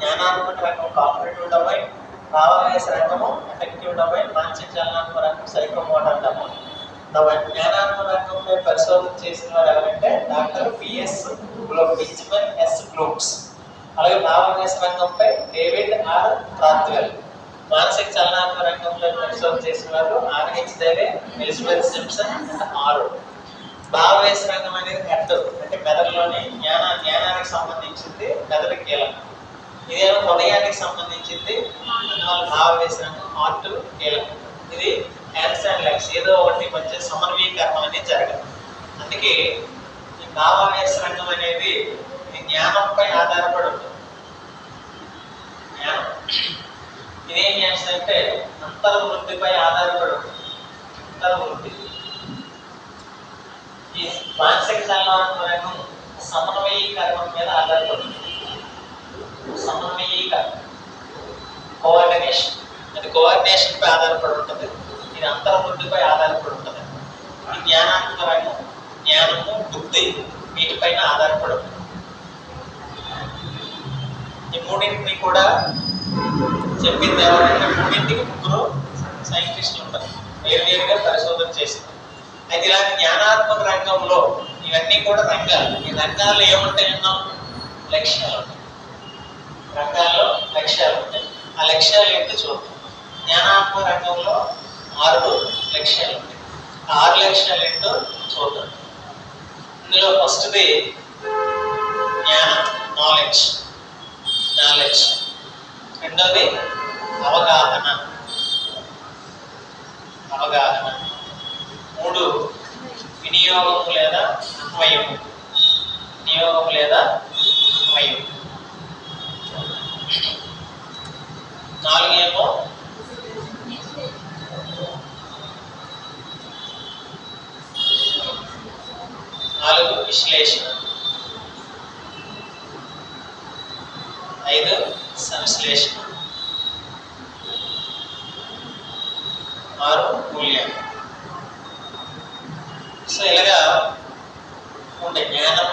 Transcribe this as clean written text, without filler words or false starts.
జ్ఞానాత్మక రంగం cognitive domain, భావావేశ రంగము effective domain, మానసిక చలనాత్మక రంగం సైకోమోటర్ డొమైన్. జ్ఞానాత్మక రంగంపై పరిశోధన చేసిన వారు ఎవరంటే doctor B S Benjamin S Blooms. అలాగే భావావేశ రంగంపై డేవిడ్ ఆర్ రాత్వెల్. మానసిక చలనాత్మక రంగంలో పరిశోధన చేసిన వారు RH Deve, Elizabeth Simpson and ఆరో. భావవేశ రంగం అనేది హెడ్, అంటే మెదడులోని జ్ఞానానికి సంబంధించింది, మెదడు కీలకం. ఇదేమో హృదయానికి సంబంధించింది, భావవేశ రంగం హార్ట్ కీలకం. ఇది హ్యాండ్స్ అండ్ లెగ్స్, ఏదో ఒకటి మధ్య సమన్వయీకరణం అనేది జరగదు. అందుకే ఈ భావవేశ రంగం అనేది ఇది జ్ఞానంపై ఆధారపడి ఉంటుంది. జ్ఞానం ఇదేం చేస్తుందంటే అంతర్వృత్తిపై ఆధారపడి ఉంటుంది. అంతర్వృత్తి. ఈ మానసిక చలనాత్మక రంగం సమన్వయీకరణం మీద ఆధారపడుతుంది. సమన్వయీకరణ, కోఆర్డినేషన్. అది కోఆర్డినేషన్ పై ఆధారపడి ఉంటుంది. ఇది అంతర్వృత్తిపై ఆధారపడి ఉంటుంది. ఈ జ్ఞానాత్మక రంగం జ్ఞానము, బుద్ధి వీటిపైన ఆధారపడి ఉంటుంది. ఈ మూడింటిని కూడా చెప్పింది ఎవరంటే మూడింటికి ముగ్గురు సైంటిస్టులు ఉంటారు, వేరువేరుగా పరిశోధన చేస్తారు. అయితే ఇలాంటి జ్ఞానాత్మక రంగంలో ఇవన్నీ కూడా రంగాలు. ఈ రంగాల్లో ఏముంటాయి అన్నాం? లక్ష్యాలు ఉంటాయి. రంగాల్లో లక్ష్యాలు ఉంటాయి. ఆ లక్ష్యాలు ఏంటో చూద్దాం. జ్ఞానాత్మక రంగంలో 6 లక్ష్యాలు ఉంటాయి. ఆ 6 లక్ష్యాలు ఏంటో చూద్దాం. ఇందులో ఫస్ట్ది జ్ఞానం, నాలెడ్జ్. రెండోది అవగాహన. 3 వినియోగము లేదా అన్వయము. 4 ఏమో విశ్లేషణ. 5 సంశ్లేషణ. 6 మూల్యం. సో ఇలాగా ఉండే జ్ఞానం